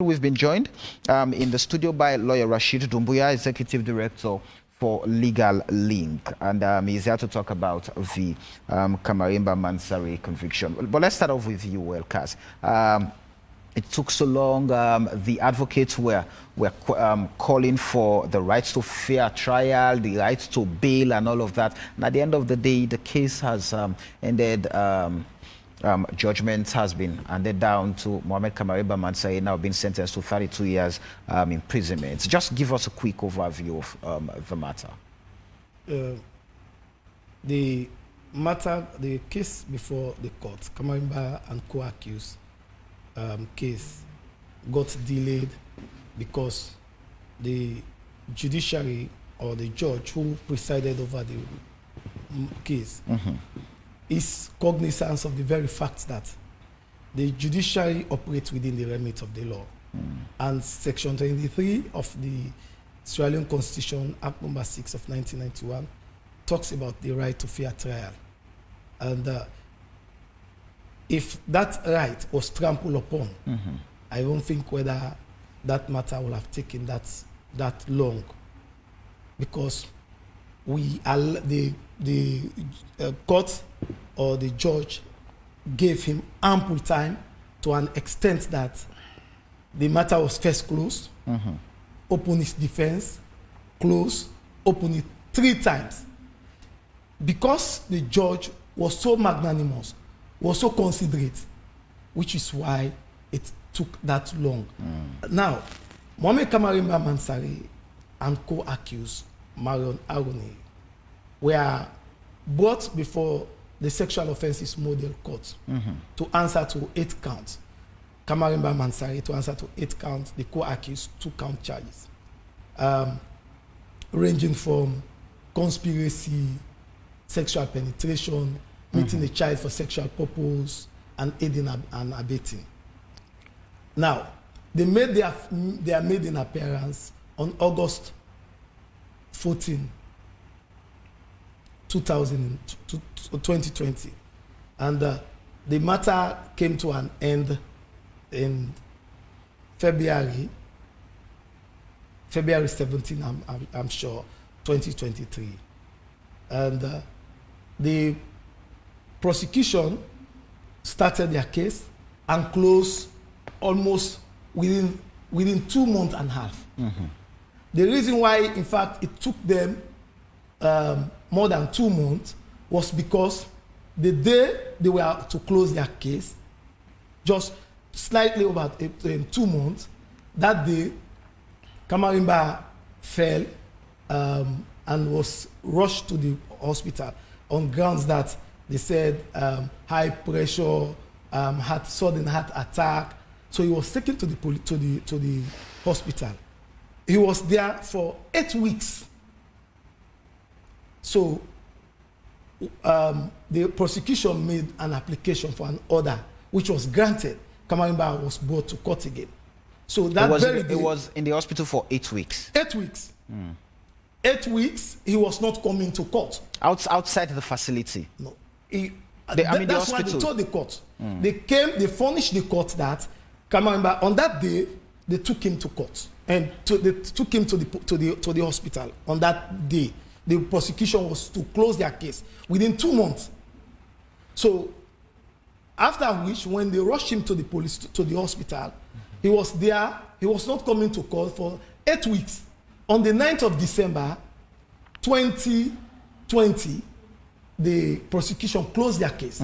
We've been joined in the studio by lawyer Rashid Dumbuya, Executive Director for Legal Link, and he's here to talk about the Kamarainba Mansari conviction. But let's start off with you, Elkas. It took so long. The advocates were calling for the rights to fair trial, the rights to bail, and all of that. And at the end of the day, the case has ended. Judgment has been handed down to Mohammed Kamarainba Mansari, now being sentenced to 32 years imprisonment. Just give us a quick overview of the matter. The case before the court, Kamarainba and co-accused case got delayed because the judiciary or the judge who presided over the case is cognizance of the very fact that the judiciary operates within the remit of the law. And Section 23 of the Sierra Leone Constitution, Act number 6 of 1991, talks about the right to fair trial. And if that right was trampled upon, I don't think whether that matter will have taken that long, because the court or the judge gave him ample time to an extent that the matter was first closed, opened his defense, closed, opened it 3 times. Because the judge was so magnanimous, was so considerate, which is why it took that long. Now, Mohammed Kamarainba Mansari and co-accused Marion Aroni were brought before the Sexual Offences Model Court to answer to 8 counts. Kamarainba Mansari to answer to 8 counts, the co-accused 2-count charges, ranging from conspiracy, sexual penetration, meeting a child for sexual purpose, and aiding and abetting. Now, they made their maiden appearance on August 14, 2020, and the matter came to an end in February 17, I'm sure, 2023, and the prosecution started their case and closed almost within 2 months and a half. The reason why, in fact, it took them more than 2 months was because the day they were to close their case, just slightly over 2 months, that day, Kamarainba fell and was rushed to the hospital on grounds that they said high pressure, had sudden heart attack. So he was taken to the hospital. He was there for 8 weeks. So the prosecution made an application for an order, which was granted. Kamarainba was brought to court again. So that it was in the hospital for 8 weeks. 8 weeks. 8 weeks. He was not coming to court. Outside the facility. No. That's why they told the court. They came. They furnished the court that Kamarainba, on that day, they took him to court and they took him to the hospital. On that day, the prosecution was to close their case within 2 months. So, after which, when they rushed him to the hospital, he was there. He was not coming to court for 8 weeks. On the 9th of December, 2020, the prosecution closed their case.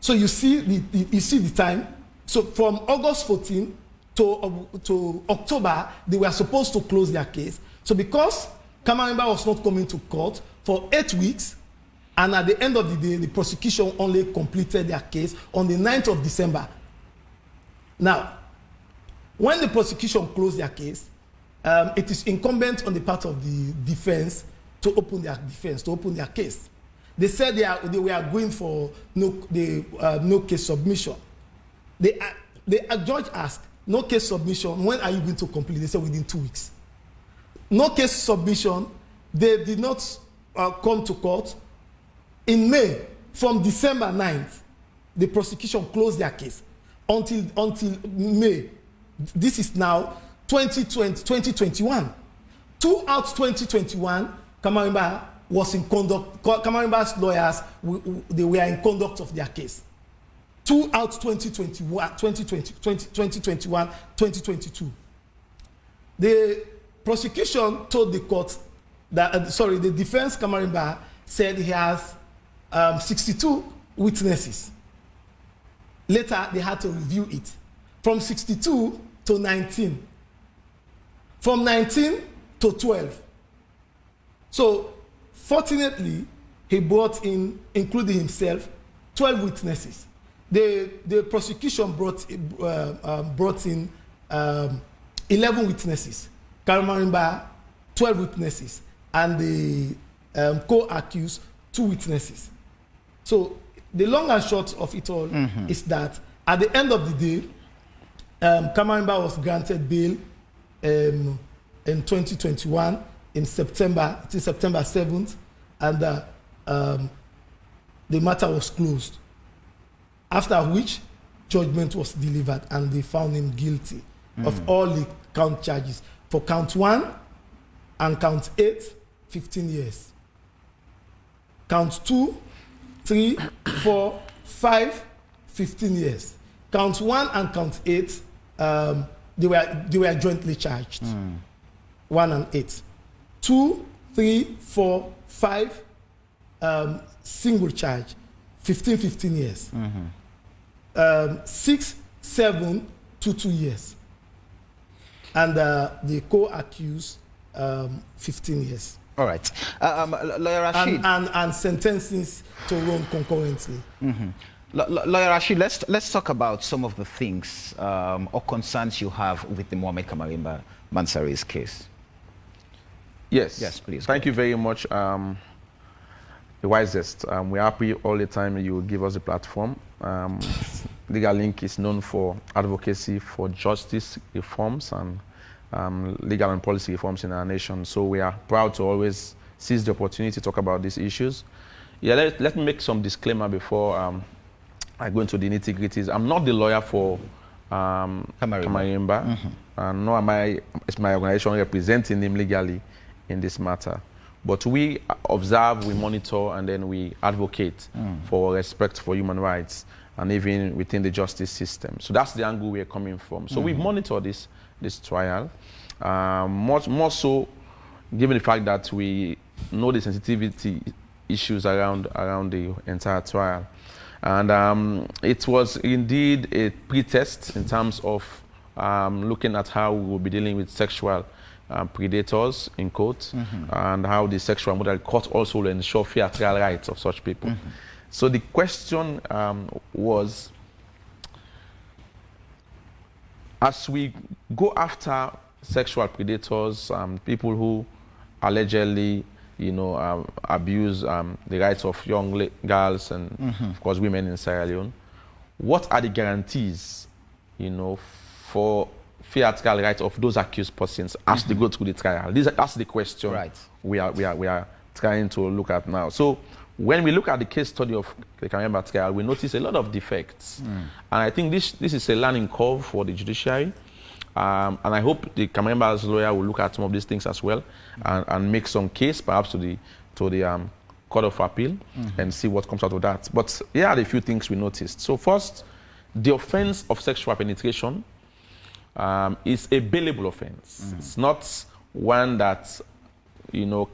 So you see the time. So from August 14 to October, they were supposed to close their case. So because Kamarainba was not coming to court for 8 weeks, and at the end of the day, the prosecution only completed their case on the 9th of December. Now, when the prosecution closed their case, it is incumbent on the part of the defense to open their case. They said they were going for no case submission. The judge asked, no case submission, when are you going to complete? They said within 2 weeks. No case submission, they did not come to court. In May, from December 9th, the prosecution closed their case. Until May, this is now 2021. Throughout 2021, Kamarainba was in conduct. Kamarainba's lawyers, they were in conduct of their case. Throughout 2022. The prosecution told the court that, the defense Kamarainba said he has 62 witnesses. Later, they had to review it from 62 to 19, from 19 to 12. So, fortunately, he brought in, including himself, 12 witnesses. The prosecution brought in 11 witnesses. Kamarainba, 12 witnesses, and the co-accused, 2 witnesses. So the long and short of it all is that at the end of the day, Kamarainba was granted bail in 2021 in September 7th, and the matter was closed. After which, judgment was delivered and they found him guilty of all the count charges. For count 1 and count 8, 15 years. Count 2, 3, 4, 5, 15 years. Count 1 and count 8, they were jointly charged. 1 and 8. 2, 3, 4, 5, single charge, 15 years. 6, 7 to 2 years. And the co-accused, 15 years. All right. Lawyer Rashid. And sentences to run concurrently. Lawyer Rashid, let's talk about some of the things or concerns you have with the Mohammed Kamarainba Mansari's case. Yes, please. Thank you very much, the wisest. We're happy all the time you give us a platform. Legal Link is known for advocacy for justice reforms and legal and policy reforms in our nation. So we are proud to always seize the opportunity to talk about these issues. Yeah, let me make some disclaimer before I go into the nitty-gritties. I'm not the lawyer for Kamarainba, nor is my organization representing him legally in this matter. But we observe, we monitor, and then we advocate for respect for human rights and even within the justice system. So that's the angle we are coming from. So we've monitored this trial, much more so given the fact that we know the sensitivity issues around the entire trial. And it was indeed a pretest in terms of looking at how we will be dealing with sexual predators in court, and how the sexual model court also will ensure fair trial rights of such people. So the question was, as we go after sexual predators, people who allegedly, abuse the rights of young girls and, of course, women in Sierra Leone, what are the guarantees, for fair trial rights of those accused persons as they go through the trial? That's the question we are trying to look at now. So when we look at the case study of the Kamarainba trial, we notice a lot of defects. And I think this is a learning curve for the judiciary. And I hope the Kamarainba's lawyer will look at some of these things as well and make some case perhaps to the Court of Appeal and see what comes out of that. But here are the few things we noticed. So first, the offense of sexual penetration is a bailable offense. It's not one that, in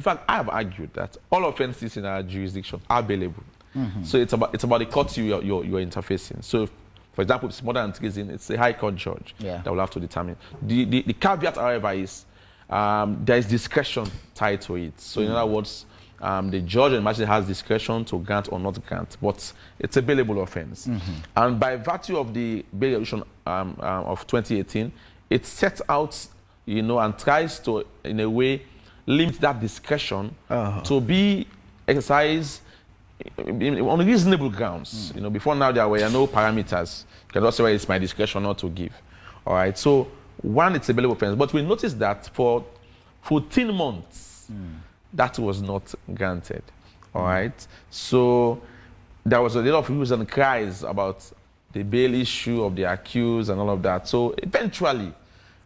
fact, I have argued that all offenses in our jurisdiction are bailable. So it's about the court you're interfacing. So, for example, if it's murder and treason, it's a high court judge that will have to determine. The caveat, however, is there is discretion tied to it. So, in other words, the judge and magistrate has discretion to grant or not grant, but it's a bailable offense. And by virtue of the bail resolution of 2018, it sets out, and tries to, in a way, limit that discretion to be exercised on reasonable grounds. Before now there were no parameters. You can just say, well, it's my discretion not to give. All right. So one, it's a bailable offense, but we noticed that for 14 months, that was not granted. All right. So there was a lot of views and cries about the bail issue of the accused and all of that. So eventually,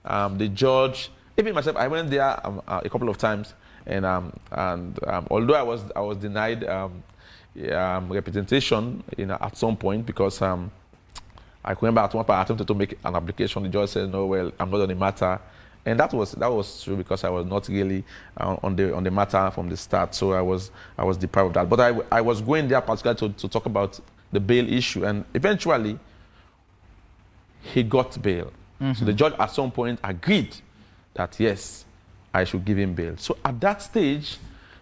the judge, even myself, I went there a couple of times, and although I was denied representation at some point because I remember at one point I attempted to make an application. The judge said, "No, well, I'm not on the matter," and that was true because I was not really on the matter from the start. So I was deprived of that. But I was going there particularly to talk about the bail issue, and eventually he got bail. So the judge at some point agreed that yes, I should give him bail. So at that stage,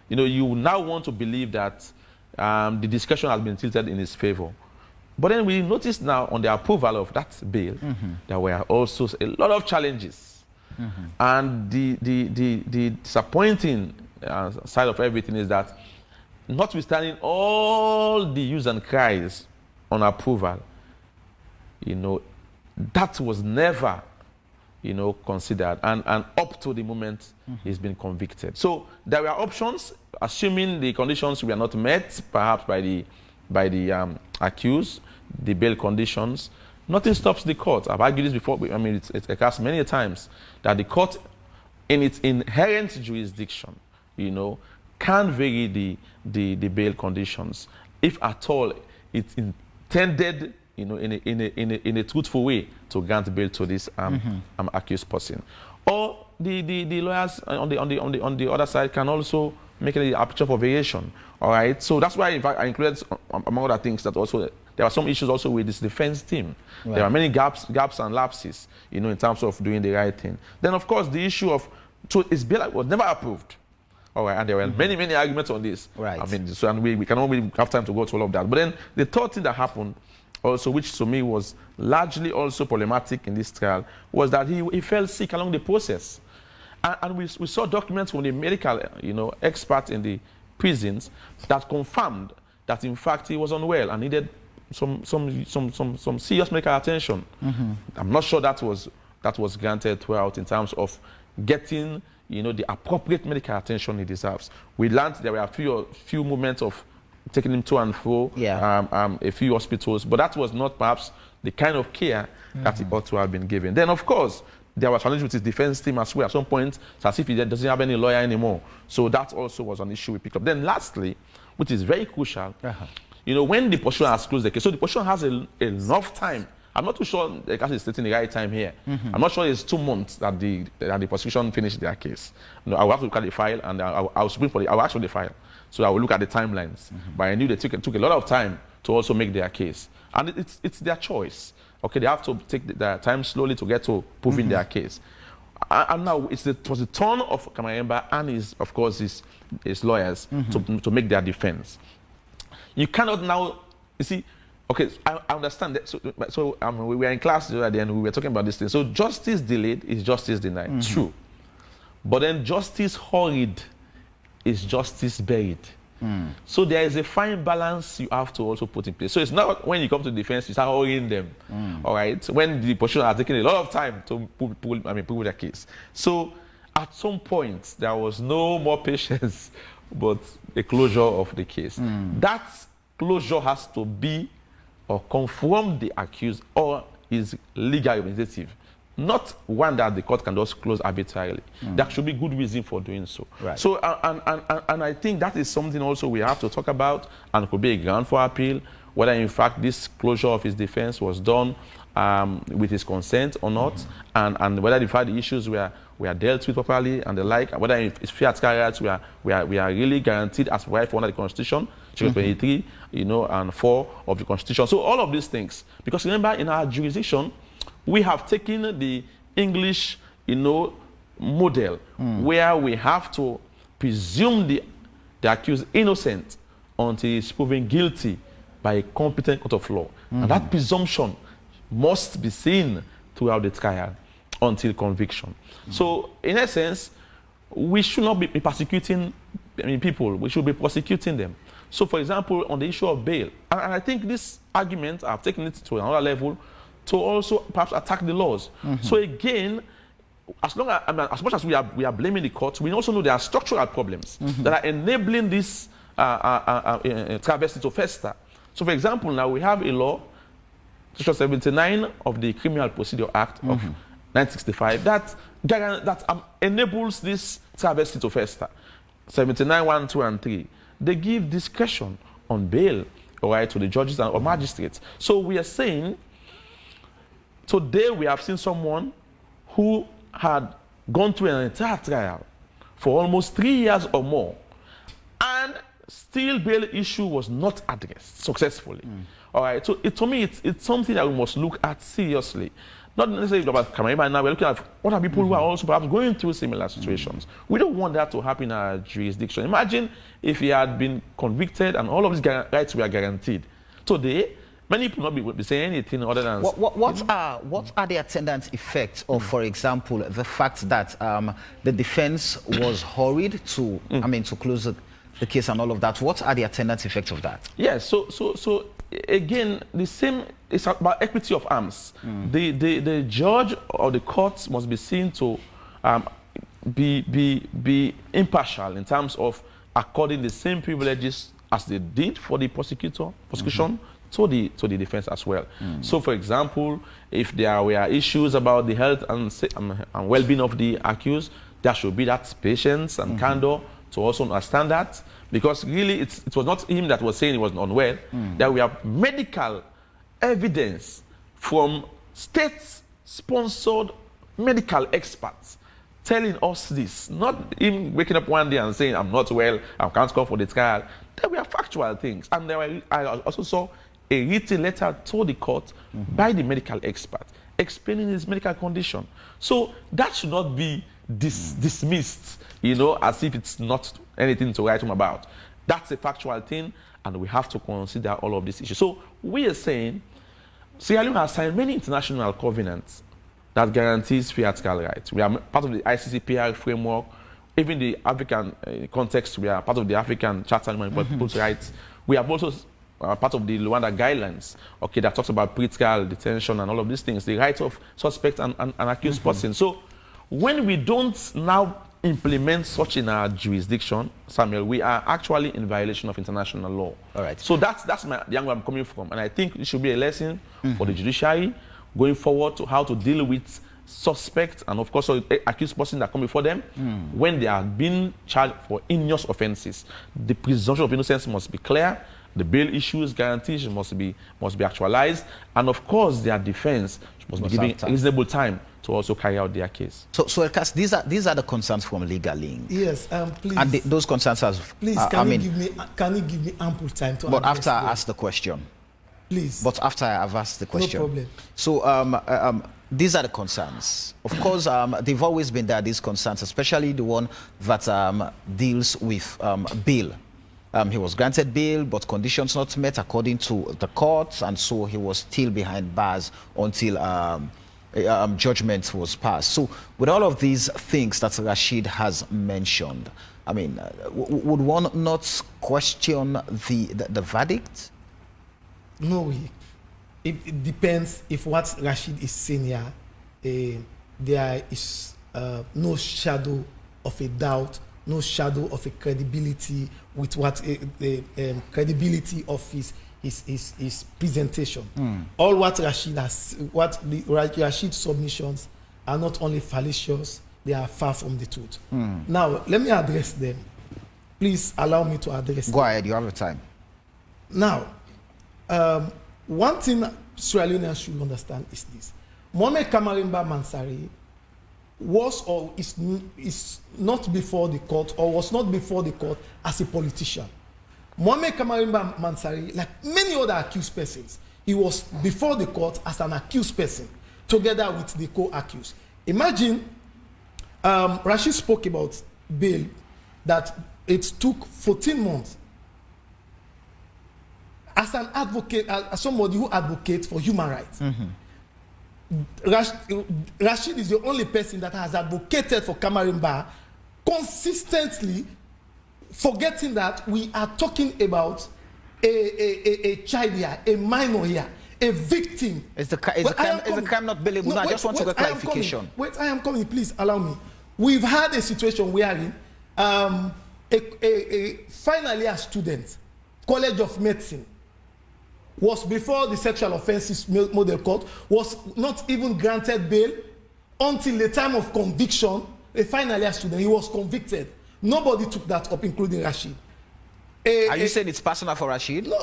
you now want to believe that the discussion has been tilted in his favor. But then we notice now on the approval of that bail, there were also a lot of challenges. And the disappointing side of everything is that notwithstanding all the hues and cries on approval, that was never, considered. And up to the moment, he's been convicted. So there were options, assuming the conditions were not met, perhaps by the accused, the bail conditions. Nothing stops the court. I've argued this before. I mean, it's occurred many times that the court, in its inherent jurisdiction, can vary the bail conditions if at all it's intended, in a truthful way to grant bail to this accused person. Or the lawyers on the other side can also make an aperture for variation. All right. So that's why, in fact, I included among other things that also there are some issues also with this defense team. Right. There are many gaps and lapses, in terms of doing the right thing. Then, of course, the issue of his bail was never approved. All right, and there were many arguments on this. Right. I mean, so and we cannot really have time to go through all of that. But then the third thing that happened, also, which to me was largely also problematic in this trial, was that he fell sick along the process, and we saw documents from the medical, experts in the prisons that confirmed that in fact he was unwell and needed some serious medical attention. I'm not sure that was granted throughout in terms of getting the appropriate medical attention he deserves. We learned there were a few moments of taking him to and fro, a few hospitals, but that was not perhaps the kind of care that he ought to have been given. Then, of course, there was challenges with his defense team as well. At some point, it's as if he doesn't have any lawyer anymore. So that also was an issue we picked up. Then lastly, which is very crucial, when the prosecution has closed the case, so the prosecution has enough time. I'm not too sure the case is stating the right time here. I'm not sure it's 2 months that the prosecution finished their case. I will have to look at the file, and I'll ask for the file. So I will look at the timelines. But I knew they took a lot of time to also make their case. And it's their choice. Okay, they have to take their time slowly to get to proving their case. And now it was the turn of Kamarainba and his lawyers to make their defense. You cannot now, you see, okay, I understand that. So we were in class the other day and we were talking about this thing. So justice delayed is justice denied. True. But then justice hurried is justice buried. So there is a fine balance you have to also put in place. So it's not when you come to defense, you start hurrying them. All right. When the prosecution are taking a lot of time to prove their case. So at some point there was no more patience, but a closure of the case. That closure has to be or confirm the accused or his legal representative. Not one that the court can just close arbitrarily. There should be good reason for doing so. Right. So, and I think that is something also we have to talk about, and could be a ground for appeal, whether in fact this closure of his defense was done with his consent or not, and whether in fact the issues were dealt with properly and the like, and whether his fair rights we are really guaranteed as provided for under the Constitution, Article 23, and 4 of the Constitution. So all of these things, because remember in our jurisdiction, we have taken the English, model where we have to presume the accused innocent until he's proven guilty by a competent court of law. And that presumption must be seen throughout the trial until conviction. So, in essence, we should not be persecuting people. We should be prosecuting them. So, for example, on the issue of bail, and I think this argument, I've taken it to another level, to also perhaps attack the laws. So again, as much as we are blaming the courts, we also know there are structural problems that are enabling this travesty to fester. So for example, now we have a law Section 79 of the Criminal Procedure Act of 1965 that enables this travesty to fester. 79, 1, 2, and 3. They give discretion on bail, all right, to the judges or magistrates. So we are saying, today we have seen someone who had gone through an entire trial for almost 3 years or more, and still bail issue was not addressed successfully. All right, so to me, it's something that we must look at seriously. Not necessarily about Kamarainba now, we're looking at what are people who are also perhaps going through similar situations. We don't want that to happen in our jurisdiction. Imagine if he had been convicted and all of his rights were guaranteed. Today, many people will not be saying anything other than... What are the attendant effects of, for example, the fact that the defense was hurried to, to close the case and all of that? What are the attendant effects of that? Yes, so again, the same, it's about equity of arms. The judge or the courts must be seen to be impartial in terms of according the same privileges as they did for the prosecution to the defense as well. So, for example, if there were issues about the health and well-being of the accused, there should be that patience and candor to also understand that, because really it was not him that was saying he was unwell. That we have medical evidence from state-sponsored medical experts telling us this, not him waking up one day and saying, I'm not well, I can't come for the trial. There were factual things. And I also saw a written letter to the court by the medical expert explaining his medical condition. So that should not be dismissed, as if it's not anything to write home about. That's a factual thing, and we have to consider all of these issues. So we are saying Sierra Leone has signed many international covenants that guarantees free article rights. We are part of the ICCPR framework. Even the African context, we are part of the African Charter on People's Rights. We are also part of the Luanda guidelines, that talks about pretrial detention and all of these things, the rights of suspects and accused persons. So when we don't now implement such in our jurisdiction, Samuel, we are actually in violation of international law. All right. So that's the angle I'm coming from. And I think it should be a lesson for the judiciary going forward to how to deal with suspects and, of course, accused persons that come before them when they are being charged for heinous offenses. The presumption of innocence must be clear. The bail issues, guarantees must be actualized. And, of course, their defense must be given reasonable time to also carry out their case. So Elkas, these are the concerns from Legal Link. Yes, please. And those concerns are... Please, can you give me ample time to But after I ask the question. Please. But after I've asked the question. No problem. So these are the concerns. Of course, they've always been there, these concerns, especially the one that deals with bail. He was granted bail, but conditions not met according to the courts, and so he was still behind bars until judgment was passed. So with all of these things that Rashid has mentioned, would one not question the verdict? No, it depends if what Rashid is saying here, there is no shadow of a doubt, no shadow of a credibility with what the credibility of his presentation. All what Rashid has, Rashid's submissions are not only fallacious, they are far from the truth. Now, let me address them. Please allow me to address them. Go ahead, you have the time. Now, one thing Sierra Leoneans should understand is this. Mohamed Kamarainba Mansari was or is not before the court, or was not before the court as a politician. Mohamed Kamarainba Mansari, like many other accused persons, he was before the court as an accused person, together with the co-accused. Imagine, Rashid spoke about bail, that it took 14 months. As an advocate, as somebody who advocates for human rights, Rashid is the only person that has advocated for Kamarainba consistently, forgetting that we are talking about a child here, a minor here, a victim. Is the crime not bailable? No, I just want to get clarification. I am coming. Please allow me. We've had a situation wherein a final year student, College of Medicine, was before the sexual offences model court, was not even granted bail until the time of conviction. A final year student, he was convicted. Nobody took that up, including Rashid. Are you saying it's personal for Rashid? No,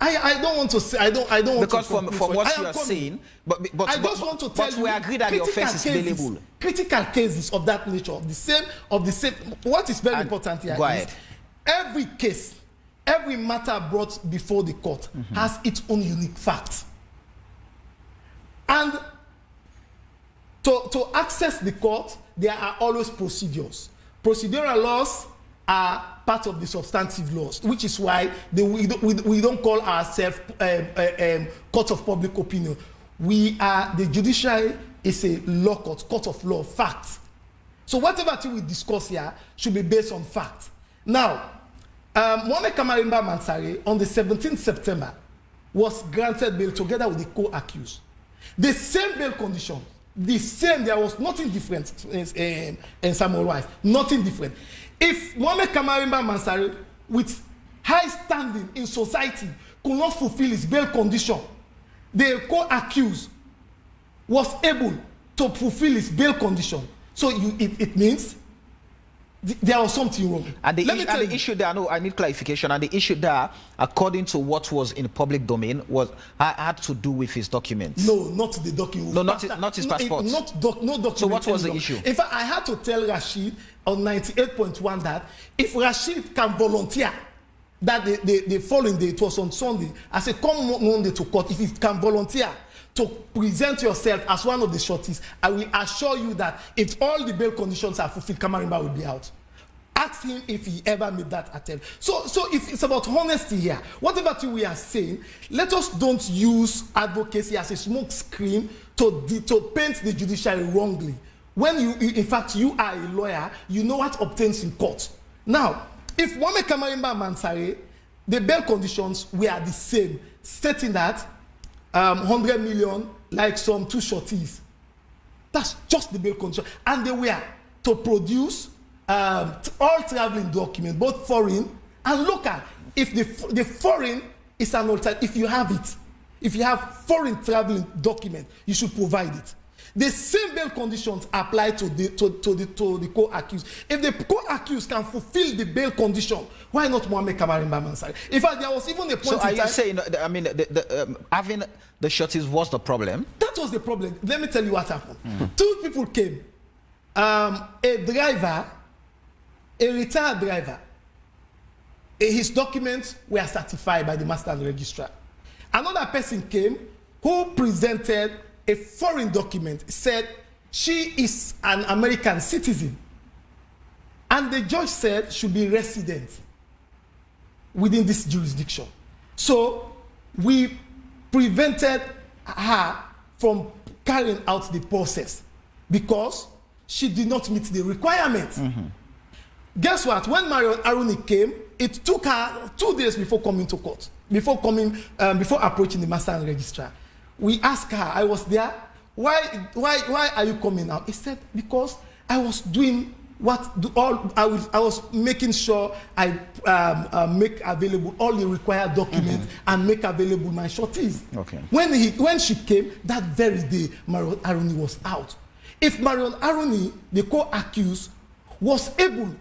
I don't want to say. I don't want because to. From what you are saying, but I just want to tell you. But we agree that the offense is bailable. Critical cases of that nature, of the same. What is very important here is every case, every matter brought before the court has its own unique facts. And to access the court, there are always procedures. Procedural laws are part of the substantive laws, which is why we don't call ourselves court of public opinion. We are, the judiciary is a law court of law, facts. So whatever thing we discuss here should be based on facts. Now, Mohamed Kamarainba Mansari on the 17th September was granted bail together with the co-accused. The same bail condition, the same, there was nothing different in Samuel Wise, nothing different. If Mohamed Kamarainba Mansari, with high standing in society, could not fulfill his bail condition, the co-accused was able to fulfill his bail condition. So it means there was something wrong. And the issue there, no, I need clarification. And the issue there, according to what was in public domain, had to do with his documents. No, not the document. No, not his passport. No document. So what was the issue? In fact, I had to tell Rashid on 98.1 that if Rashid can volunteer, that the following day, it was on Sunday, I said, come Monday to court. If he can volunteer to present yourself as one of the shorties, I will assure you that if all the bail conditions are fulfilled, Kamarainba will be out. Ask him if he ever made that attempt. So if it's about honesty here, whatever thing we are saying, let us don't use advocacy as a smoke screen to paint the judiciary wrongly. When in fact, you are a lawyer, you know what obtains in court. Now, if Mohamed Kamarainba Mansari, the bail conditions were the same, stating that 100 million, like some two shorties. That's just the bail condition. And they were to produce all traveling documents, both foreign and local. If the foreign is an alternative, if you have it, if you have foreign traveling document, you should provide it. The same bail conditions apply to the co-accused. If the co-accused can fulfill the bail condition, why not Mohamed Kamarainba Mansari? In fact, there was even a point. So are you saying, I mean, having the shorties was the problem? That was the problem. Let me tell you what happened. Two people came. A driver, a retired driver. His documents were certified by the master and registrar. Another person came who presented a foreign document, said she is an American citizen. And the judge said should be resident within this jurisdiction. So we prevented her from carrying out the process because she did not meet the requirements. Guess what? When Marion Aruni came, it took her 2 days before coming to court, before approaching the master and registrar. We asked her, I was there, why are you coming now? He said, because I was doing I was making sure I make available all the required documents and make available my shorties. Okay. When she came, that very day, Marion Aruni was out. If Marion Aruni, the co-accused, was able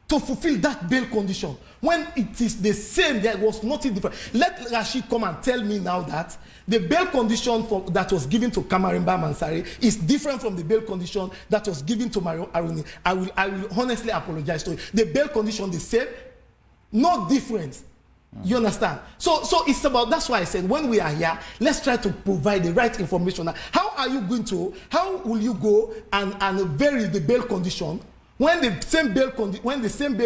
to fulfill that bail condition, when it is the same, there was nothing different. Let Rashid come and tell me now that the bail condition that was given to Kamarainba Mansari is different from the bail condition that was given to Marion Aruni. I will honestly apologize to you. The bail condition the same, no difference. You understand? So it's about, that's why I said when we are here, let's try to provide the right information. How will you go and vary the bail condition when the same bail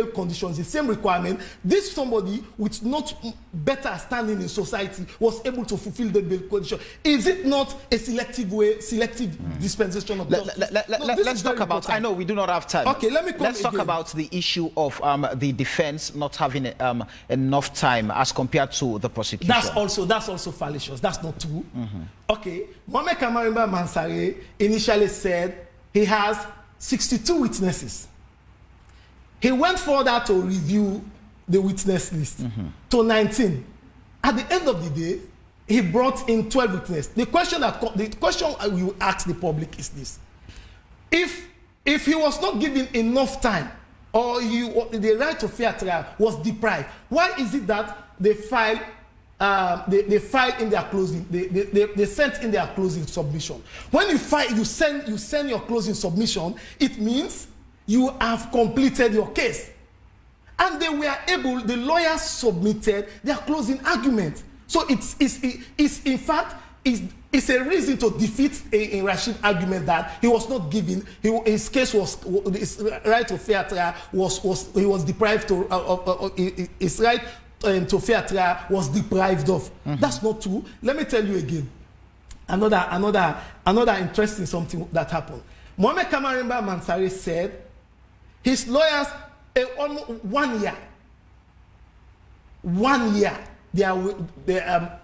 conditions, the same requirement, this somebody with not better standing in society was able to fulfill the bail condition? Is it not a selective dispensation of justice? Let's talk about. I know we do not have time. Okay, let's talk about the issue of the defense not having enough time as compared to the prosecution. That's also fallacious. That's not true. Okay, Mohamed Kamarainba Mansari initially said he has 62 witnesses. He went further to review the witness list to 19. At the end of the day, he brought in 12 witnesses. The question I will ask the public is this: if he was not given enough time, or the right to fair trial was deprived, why is it that they filed in their closing, they sent in their closing submission? When you file, you send your closing submission, it means you have completed your case. And they were able, the lawyers submitted their closing argument. So it's in fact it's a reason to defeat a Rashid argument that he was not given, his case was, his right to fair trial he was deprived his right to fair trial was deprived of. That's not true. Let me tell you again, another interesting something that happened. Mohammed Kamarainba Mansari said his lawyers, almost 1 year,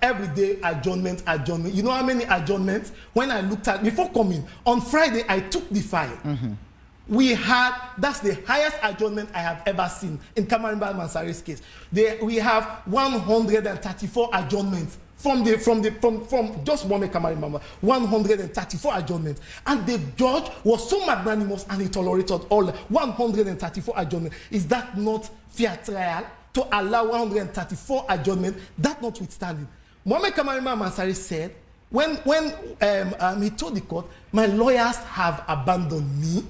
every day adjournment. You know how many adjournments? When I looked at, before coming, on Friday, I took the file. That's the highest adjournment I have ever seen in Kamarainba Mansari's case. We have 134 adjournments from just Mohammed Kamarainba, 134 adjournments. And the judge was so magnanimous and he tolerated all 134 adjournments. Is that not fair trial? To allow 134 adjournments, that notwithstanding, Mohammed Kamarainba Mansari said, when he told the court, my lawyers have abandoned me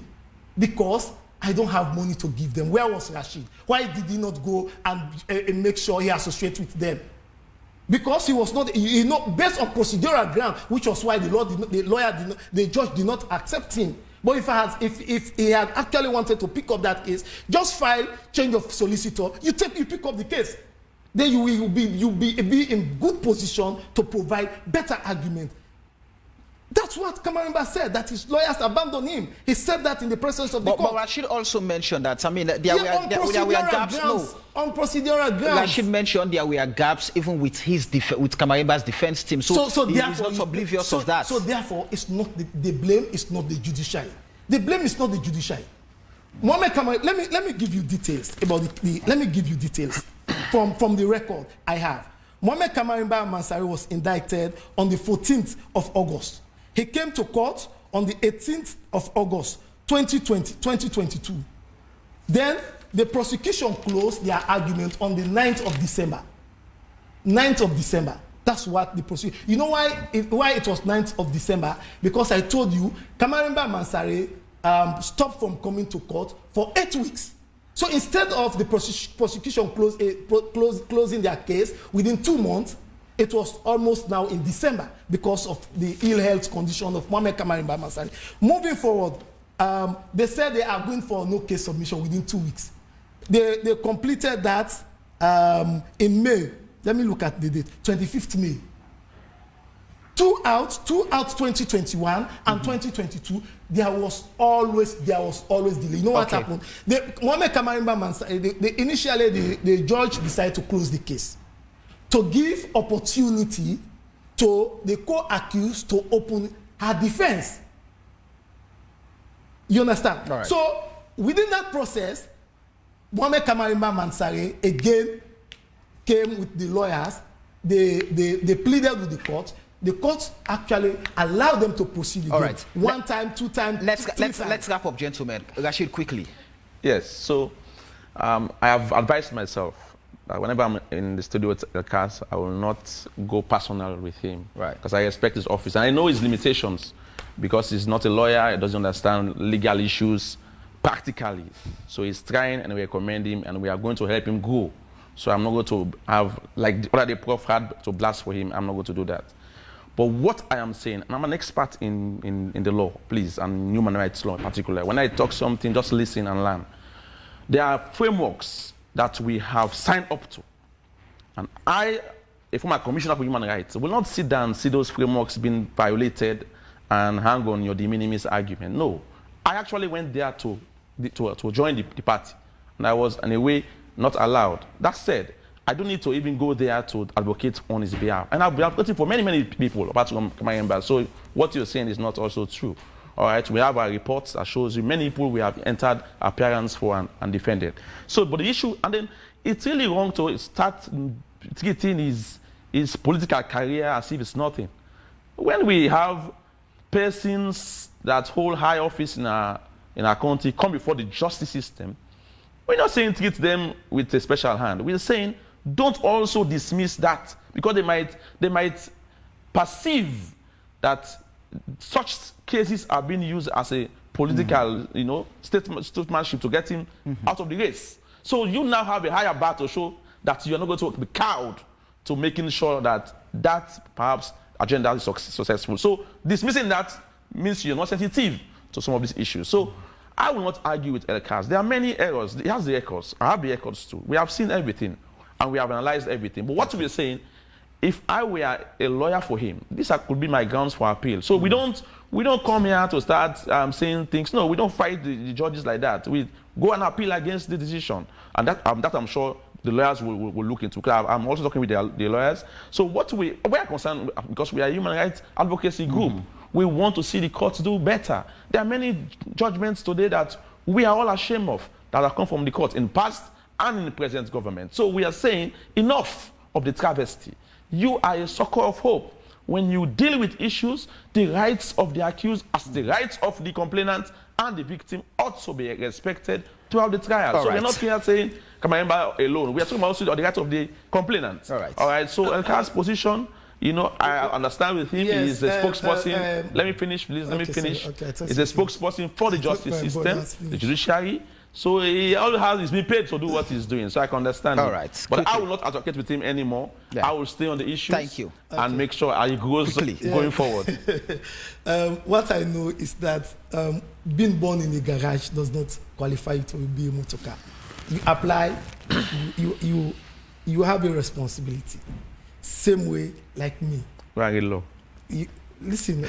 because I don't have money to give them. Where was Rashid? Why did he not go and make sure he associates with them? Because he was not, based on procedural ground, which was why the judge did not accept him. But if he had actually wanted to pick up that case, just file change of solicitor. You pick up the case, then you will be in good position to provide better argument. That's what Kamarainba said, that his lawyers abandoned him. He said that in the presence of the court. But Rashid also mentioned that, I mean, there were gaps. On procedural grounds. Rashid mentioned there were gaps even with with Kamarainba's defense team. So he is not oblivious of that. So therefore, it's not the blame is not the judiciary. The blame is not the judiciary. Mohammed Kamarainba, let me give you details about let me give you details from the record I have. Mohammed Kamarainba Mansari was indicted on the 14th of August. He came to court on the 18th of August, 2022. Then the prosecution closed their argument on the 9th of December. 9th of December. That's what the prosecution. You know why it was 9th of December? Because I told you, Kamarainba Mansari stopped from coming to court for 8 weeks. So instead of the prosecution closing their case within 2 months, it was almost now in December because of the ill health condition of Mohammed Kamarainba Mansari. Moving forward, they said they are going for no case submission within 2 weeks. They completed that in May. Let me look at the date, 25th May. Two out 2021 and 2022, there was always delay. You know what happened? Mohammed Kamarainba Mansari, initially the judge decided to close the case, to give opportunity to the co-accused to open her defense. You understand? Right. So within that process, Mohammed Kamarainba Mansari again came with the lawyers. They pleaded with the court. The court actually allowed them to proceed again. All right. One time, 2 times. Let's wrap up, gentlemen. Rashid, quickly. Yes. So I have advised myself. Whenever I'm in the studio with Elkas, I will not go personal with him. Right. Because I respect his office. And I know his limitations because he's not a lawyer. He doesn't understand legal issues practically. So he's trying and we recommend him and we are going to help him grow. So I'm not going to have, like what the prof had to blast for him, I'm not going to do that. But what I am saying, and I'm an expert in the law, please, and human rights law in particular. When I talk something, just listen and learn. There are frameworks that we have signed up to. And I, a former commissioner for human rights, will not sit down and see those frameworks being violated and hang on your de minimis argument. No. I actually went there to join the party. And I was, in a way, not allowed. That said, I don't need to even go there to advocate on his behalf. And I've been advocating for many, many people apart from Kamarainba. So what you're saying is not also true. All right, we have our reports that shows you many people we have entered appearance for and defended. So, but the issue, and then it's really wrong to start treating his his political career as if it's nothing. When we have persons that hold high office in our country come before the justice system, we're not saying treat them with a special hand. We're saying don't also dismiss that, because they might perceive that such cases are being used as a political, statesmanship to get him out of the race. So you now have a higher bar to show that you're not going to be cowed to making sure that perhaps agenda is successful. So dismissing that means you're not sensitive to some of these issues. So I will not argue with Elkas. There are many errors. He has the records. I have the records too. We have seen everything and we have analyzed everything. But what we're saying, if I were a lawyer for him, this could be my grounds for appeal. So we don't come here to start saying things. No, we don't fight the judges like that. We go and appeal against the decision. And that I'm sure the lawyers will look into. I'm also talking with the lawyers. So we are concerned, because we are a human rights advocacy group. We want to see the courts do better. There are many judgments today that we are all ashamed of that have come from the courts in past and in the present government. So we are saying enough of the travesty. You are a sucker of hope. When you deal with issues, the rights of the accused as the rights of the complainant and the victim ought to be respected throughout the trial. We're not here saying Kamarainba alone. We are talking about also the rights of the complainant. All right. So Elkas' position, I understand with him. Yes, he is a spokesperson. Let me finish, please. Let me finish. He's a spokesperson for the justice system, the judiciary. So he has been paid to do what he's doing. So I can understand. All right. But I will not advocate with him anymore. Yeah. I will stay on the issues. Thank you. And make sure he grows going forward. What I know is that being born in a garage does not qualify you to be a motor car. You apply, you have a responsibility. Same way like me. Very low. Listen,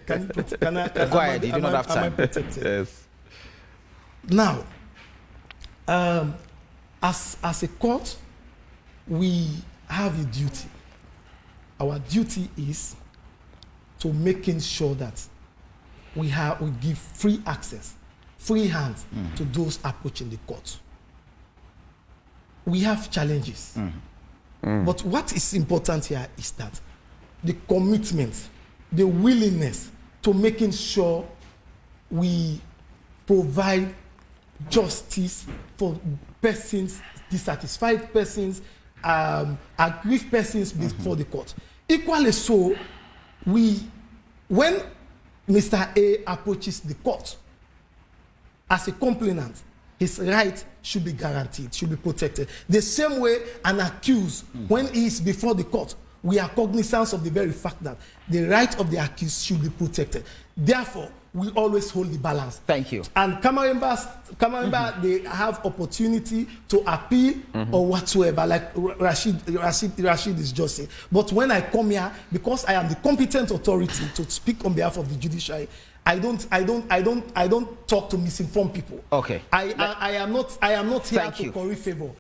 can I go ahead, you do not have time. Yes. Now, as a court, we have a duty. Our duty is to making sure that we give free access, free hands to those approaching the court. We have challenges. But what is important here is that the commitment, the willingness to making sure we provide justice for persons, dissatisfied persons, aggrieved persons before the court. Equally so, when Mr. A approaches the court as a complainant, his right should be guaranteed, should be protected. The same way an accused, when he is before the court, we are cognizant of the very fact that the right of the accused should be protected. Therefore, we always hold the balance. Thank you. And Kamarainba, they have opportunity to appeal or whatsoever, like Rashid is just saying. But when I come here, because I am the competent authority to speak on behalf of the judiciary, I don't talk to misinformed people. Okay. I am not here to curry favor.